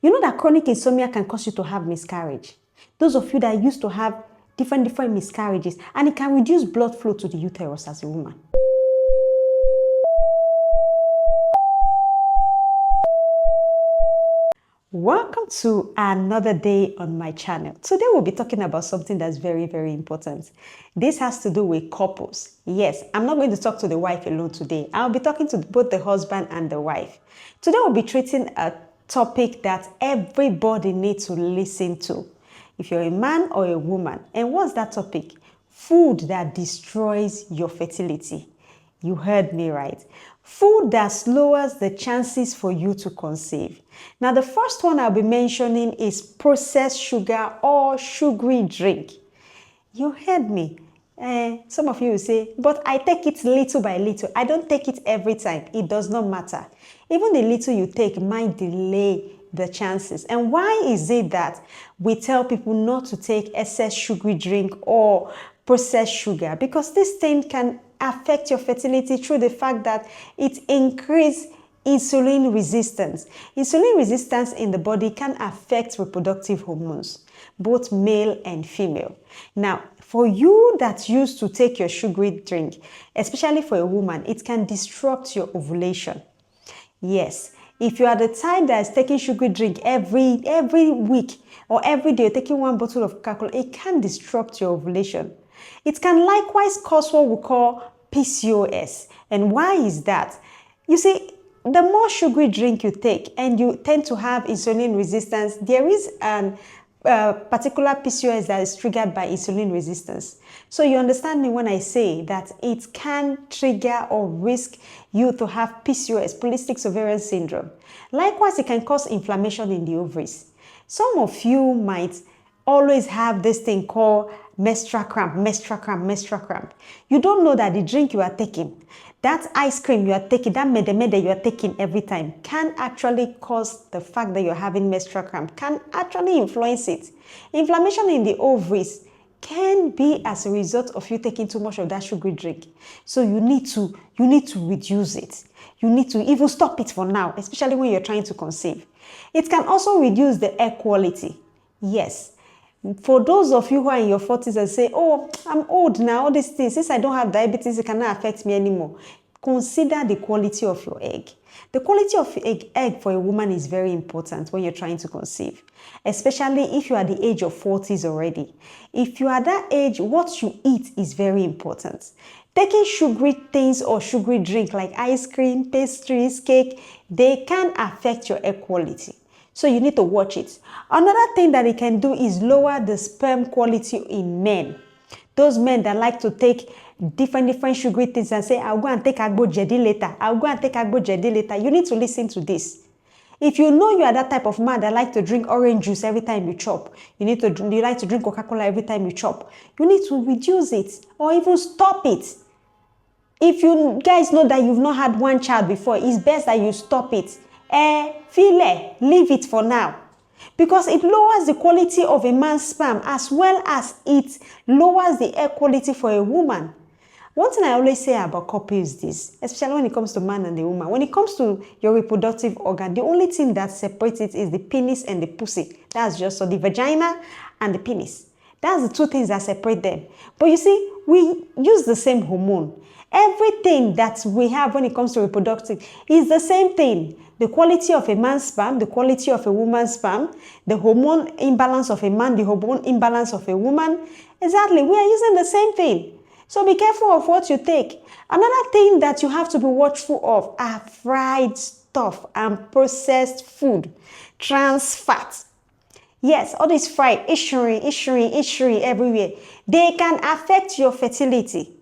You know that chronic insomnia can cause you to have miscarriage. Those of you that used to have different miscarriages, and it can reduce blood flow to the uterus as a woman. Welcome to another day on my channel. Today we'll be talking about something that's very, very important. This has to do with couples. Yes, I'm not going to talk to the wife alone today. I'll be talking to both the husband and the wife. Today we'll be treating a topic that everybody needs to listen to. If you're a man or a woman. And what's that topic? Food that destroys your fertility. You heard me right. Food that lowers the chances for you to conceive. Now, the first one I'll be mentioning is processed sugar or sugary drink. You heard me. Some of you will say, but I take it little by little. I don't take it every time. It does not matter. Even the little you take might delay the chances. And why is it that we tell people not to take excess sugary drink or processed sugar? Because this thing can affect your fertility through the fact that it increases insulin resistance. Insulin resistance in the body can affect reproductive hormones, both male and female. Now, for you that used to take your sugary drink, especially for a woman, it can disrupt your ovulation. Yes, if you are the type that is taking sugary drink every week or every day, taking one bottle of Coca-Cola, it can disrupt your ovulation. It can likewise cause what we call PCOS. And why is that? You see, the more sugary drink you take and you tend to have insulin resistance, there is a particular PCOS that is triggered by insulin resistance. So you understand me when I say that it can trigger or risk you to have PCOS, polycystic ovarian syndrome. Likewise, it can cause inflammation in the ovaries. Some of you might always have this thing called menstrual cramp. You don't know that the drink you are taking, that ice cream you are taking, that mede you are taking every time can actually cause the fact that you're having menstrual cramp, can actually influence it. Inflammation in the ovaries can be as a result of you taking too much of that sugary drink. So you need to reduce it. You need to even stop it for now, especially when you're trying to conceive. It can also reduce the air quality. Yes. For those of you who are in your 40s and say, oh, I'm old now, all these things, since I don't have diabetes, it cannot affect me anymore. Consider the quality of your egg. The quality of egg for a woman is very important when you're trying to conceive, especially if you are the age of 40s already. If you are that age, what you eat is very important. Taking sugary things or sugary drink like ice cream, pastries, cake, they can affect your egg quality. So you need to watch it. Another thing that it can do is lower the sperm quality in men. Those men that like to take different sugary things and say, I'll go and take agbo jedi later. I'll go and take agbo jedi later. You need to listen to this. If you know you are that type of man that like to drink orange juice every time you chop, you like to drink Coca-Cola every time you chop, you need to reduce it or even stop it. If you guys know that you've not had one child before, it's best that you stop it. Leave it for now, because it lowers the quality of a man's sperm as well as it lowers the air quality for a woman. One thing I always say about couples is this, especially when it comes to man and the woman. When it comes to your reproductive organ, the only thing that separates it is the penis and the pussy. That's just so the vagina and the penis. That's the two things that separate them. But you see, we use the same hormone. Everything that we have when it comes to reproductive is the same thing. The quality of a man's sperm, the quality of a woman's sperm, the hormone imbalance of a man, the hormone imbalance of a woman. Exactly, we are using the same thing. So be careful of what you take. Another thing that you have to be watchful of are fried stuff and processed food, trans fat. Yes, all this fried, issuing everywhere. They can affect your fertility.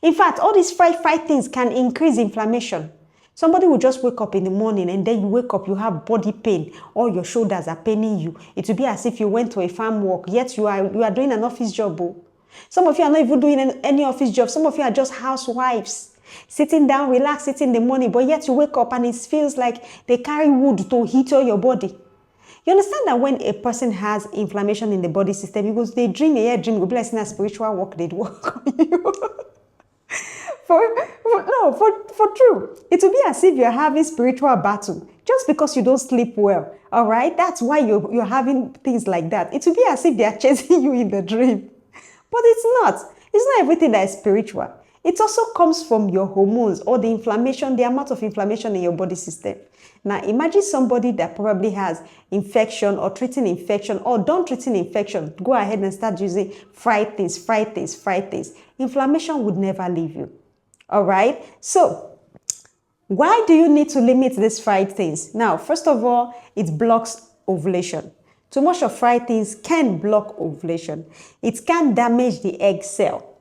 In fact, all these fried things can increase inflammation. Somebody will just wake up in the morning and then you wake up, you have body pain, all your shoulders are paining you. It will be as if you went to a farm work, yet you are doing an office job. Some of you are not even doing any office job. Some of you are just housewives, sitting down, relaxed, in the morning, but yet you wake up and it feels like they carry wood to heat your body. You understand that when a person has inflammation in the body system, because they dream a dream, will be like a spiritual work, they'd work on you. For true. It will be as if you're having spiritual battle just because you don't sleep well. All right, that's why you're having things like that. It will be as if they are chasing you in the dream. But it's not. It's not everything that is spiritual. It also comes from your hormones or the inflammation, the amount of inflammation in your body system. Now, imagine somebody that probably has infection or treating infection or done treating infection. Go ahead and start using fried things, fried things, fried things. Inflammation would never leave you. All right? So, why do you need to limit these fried things? Now, first of all, it blocks ovulation. Too much of fried things can block ovulation. It can damage the egg cell.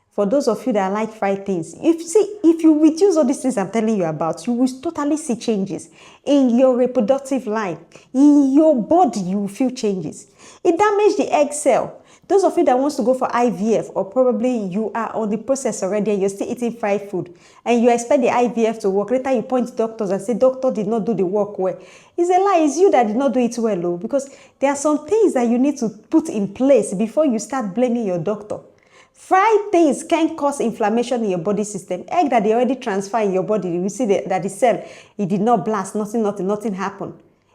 For those of you that like fried things, if you reduce all these things I'm telling you about, you will totally see changes in your reproductive line. In your body, you will feel changes. It damages the egg cell. Those of you that wants to go for IVF, or probably you are on the process already and you're still eating fried food, and you expect the IVF to work, later you point to doctors and say, doctor did not do the work well. It's a lie. It's you that did not do it well, because there are some things that you need to put in place before you start blaming your doctor. Fried things can cause inflammation in your body system. Egg that they already transfer in your body, you see that the cell, it did not blast, nothing happened.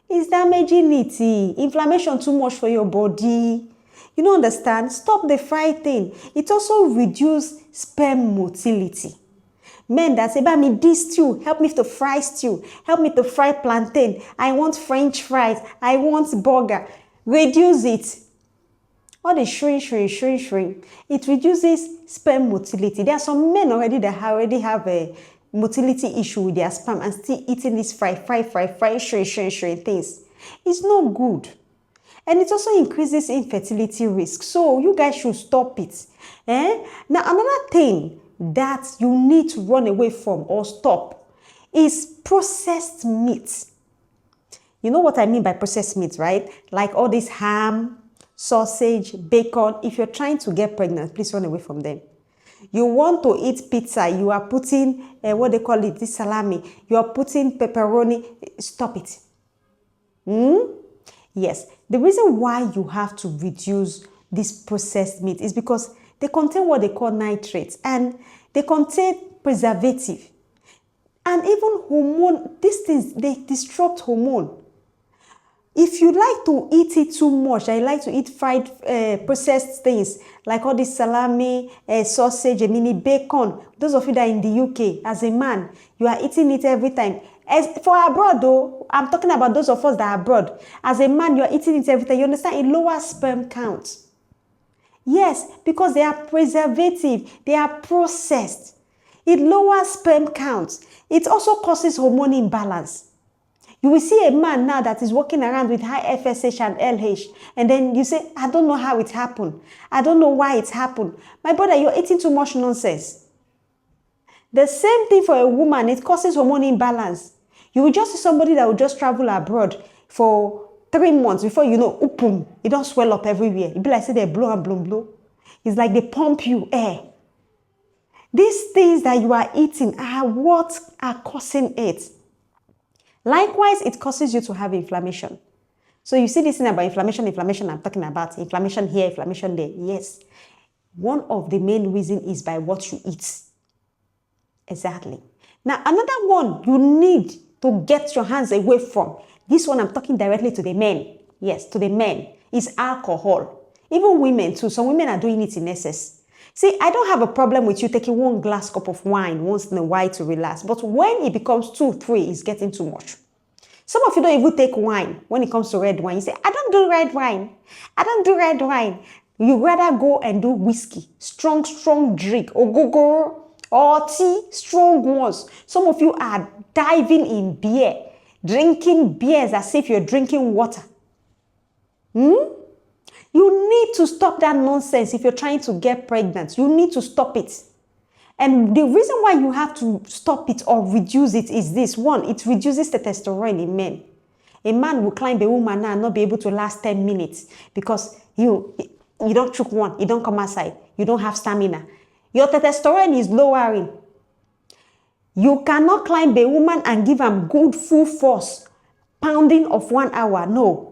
It's damaging it. Inflammation too much for your body. You don't understand? Stop the fried thing. It also reduces sperm motility. Men that say, buy me this stew, help me to fry stew, help me to fry plantain, I want French fries, I want burger. Reduce it. All the shrink. It reduces sperm motility. There are some men already that already have a motility issue with their sperm and still eating these fry, shrink things. It's not good. And it also increases infertility risk. So you guys should stop it. Now, another thing that you need to run away from or stop is processed meat. You know what I mean by processed meat, right? Like all this ham, sausage, bacon. If you're trying to get pregnant, please run away from them. You want to eat pizza, you are putting, what they call it, this salami. You are putting pepperoni. Stop it. Yes. The reason why you have to reduce this processed meat is because they contain what they call nitrates and they contain preservative. And even hormone, these things, they disrupt hormone. If you like to eat it too much, I like to eat fried processed things like all this salami, sausage, and mini bacon. Those of you that are in the UK, as a man, you are eating it every time. As for abroad though, I'm talking about those of us that are abroad. As a man, you are eating it every time. You understand? It lowers sperm count. Yes, because they are preservative. They are processed. It lowers sperm count. It also causes hormone imbalance. You will see a man now that is walking around with high FSH and LH, and then you say, I don't know how it happened. I don't know why it happened. My brother, you're eating too much nonsense. The same thing for a woman, it causes hormone imbalance. You will just see somebody that will just travel abroad for 3 months before you know, boom, it don't swell up everywhere. It be like say they blow and blow. It's like they pump you air. These things that you are eating are what are causing it. Likewise, it causes you to have inflammation. So you see this thing about inflammation, I'm talking about inflammation here, inflammation there. Yes. One of the main reasons is by what you eat. Exactly. Now, another one you need to get your hands away from, this one I'm talking directly to the men. Yes, to the men, is alcohol. Even women too. Some women are doing it in excess. See, I don't have a problem with you taking 1 glass cup of wine once in a while to relax. But when it becomes 2, 3, it's getting too much. Some of you don't even take wine when it comes to red wine. You say, I don't do red wine. I don't do red wine. You rather go and do whiskey. Strong drink. Ogogo or tea. Strong ones. Some of you are diving in beer. Drinking beers as if you're drinking water. You need to stop that nonsense if you're trying to get pregnant. You need to stop it. And the reason why you have to stop it or reduce it is this. One, it reduces testosterone in men. A man will climb a woman now and not be able to last 10 minutes because you don't choke one, you don't come outside, you don't have stamina. Your testosterone is lowering. You cannot climb a woman and give them good full force, pounding of 1 hour. No.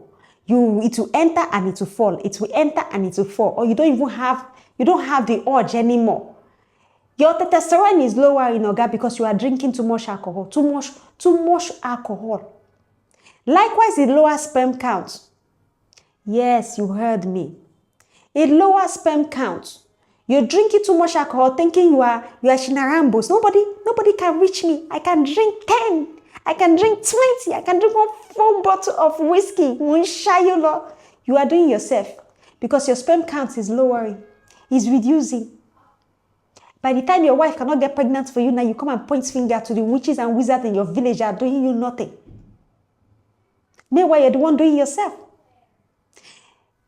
It will enter and it will fall. It will enter and it will fall. Or you don't have the urge anymore. Your testosterone is lower in Oga because you are drinking too much alcohol. Too much alcohol. Likewise, it lowers sperm count. Yes, you heard me. It lowers sperm count. You're drinking too much alcohol, thinking you are Shinarambos. Nobody can reach me. I can drink 10. I can drink 20. I can drink one full bottle of whiskey. You are doing yourself because your sperm count is lowering, is reducing. By the time your wife cannot get pregnant for you, now you come and point finger to the witches and wizards in your village that are doing you nothing. Meanwhile, you're the one doing yourself.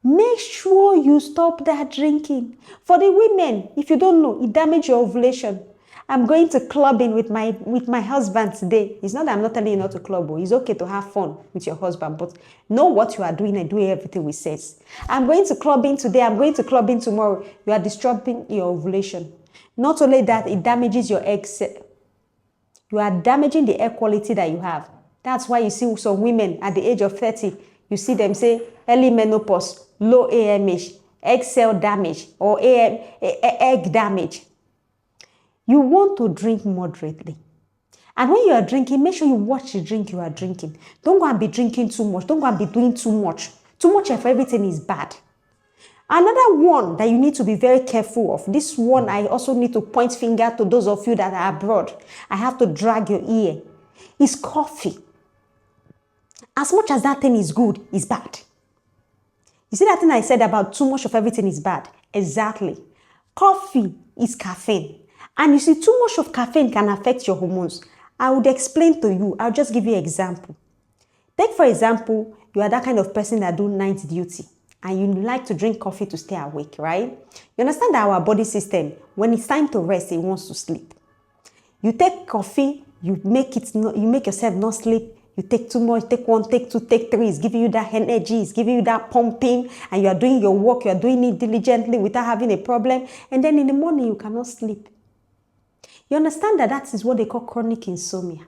Make sure you stop that drinking. For the women, if you don't know, it damages your ovulation. I'm going to clubbing with my husband today. It's not that I'm not telling you not to club. It's okay to have fun with your husband, but know what you are doing and do everything we says. I'm going to clubbing today. I'm going to clubbing tomorrow. You are disrupting your ovulation. Not only that, it damages your egg cell. You are damaging the egg quality that you have. That's why you see some women at the age of 30, you see them say early menopause, low AMH, egg cell damage, or egg damage. You want to drink moderately. And when you are drinking, make sure you watch the drink you are drinking. Don't go and be drinking too much. Don't go and be doing too much. Too much of everything is bad. Another one that you need to be very careful of, this one I also need to point finger to those of you that are abroad. I have to drag your ear. Is coffee. As much as that thing is good, it's bad. You see that thing I said about too much of everything is bad? Exactly. Coffee is caffeine. And you see, too much of caffeine can affect your hormones. I would explain to you. I'll just give you an example. Take, for example, you are that kind of person that do night duty and you like to drink coffee to stay awake, right? You understand that our body system, when it's time to rest, it wants to sleep. You take coffee, you make yourself not sleep. You take too much, take one, take two, take three. It's giving you that energy. It's giving you that pumping. And you are doing your work. You are doing it diligently without having a problem. And then in the morning, you cannot sleep. You understand that that is what they call chronic insomnia.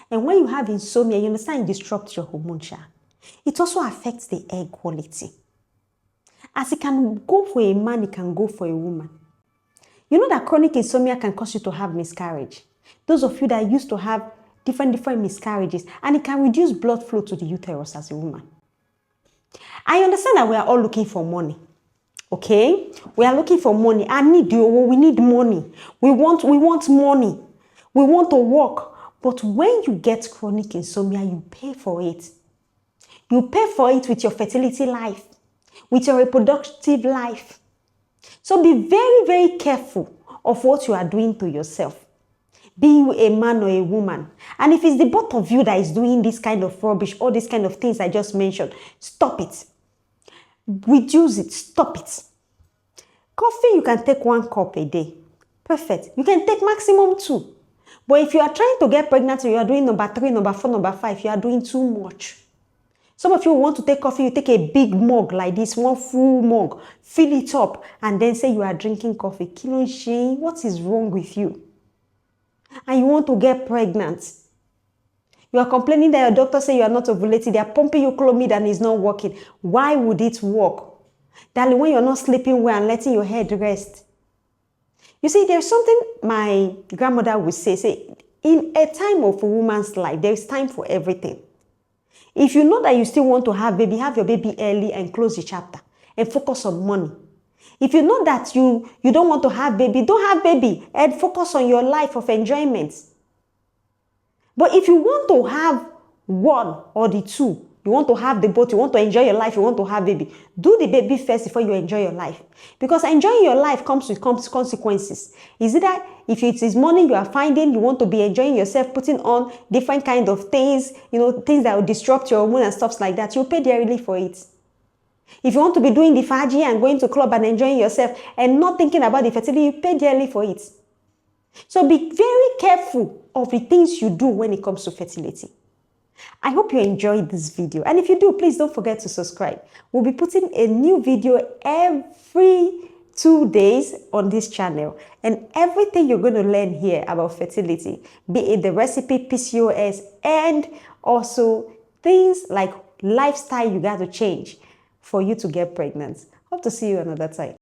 And when you have insomnia, you understand it disrupts your hormone chart. It also affects the egg quality. As it can go for a man, it can go for a woman. You know that chronic insomnia can cause you to have miscarriage. Those of you that used to have different miscarriages, and it can reduce blood flow to the uterus as a woman. I understand that we are all looking for money. Okay? We are looking for money. We need money. We want money. We want to work. But when you get chronic insomnia, you pay for it. You pay for it with your fertility life, with your reproductive life. So be very, very careful of what you are doing to yourself. Be you a man or a woman. And if it's the both of you that is doing this kind of rubbish, all these kind of things I just mentioned, stop it. Reduce it. Stop it. Coffee, you can take 1 cup a day. Perfect. You can take maximum 2. But if you are trying to get pregnant and you are doing number 3, number 4, number 5, you are doing too much. Some of you want to take coffee, you take a big mug like this, 1 full mug, fill it up, and then say you are drinking coffee. Kilonshi, what is wrong with you? And you want to get pregnant. You are complaining that your doctor say you are not ovulating. They are pumping you Clomid and it's not working. Why would it work? Darling, when you're not sleeping well and letting your head rest. You see, there's something my grandmother would say, in a time of a woman's life, there is time for everything. If you know that you still want to have your baby early and close the chapter and focus on money. If you know that you don't want to have baby, don't have baby and focus on your life of enjoyment. But if you want to have one or the two, you want to have the both, you want to enjoy your life, you want to have baby, do the baby first before you enjoy your life. Because enjoying your life comes with consequences. Is it that if it is money you are finding, you want to be enjoying yourself, putting on different kind of things, things that will disrupt your hormone and stuff like that, you pay dearly for it. If you want to be doing the faji and going to club and enjoying yourself and not thinking about the fertility, you pay dearly for it. So be very careful of the things you do when it comes to fertility. I hope you enjoyed this video. And if you do, please don't forget to subscribe. We'll be putting a new video every 2 days on this channel. And everything you're going to learn here about fertility, be it the recipe, PCOS, and also things like lifestyle you got to change for you to get pregnant. Hope to see you another time.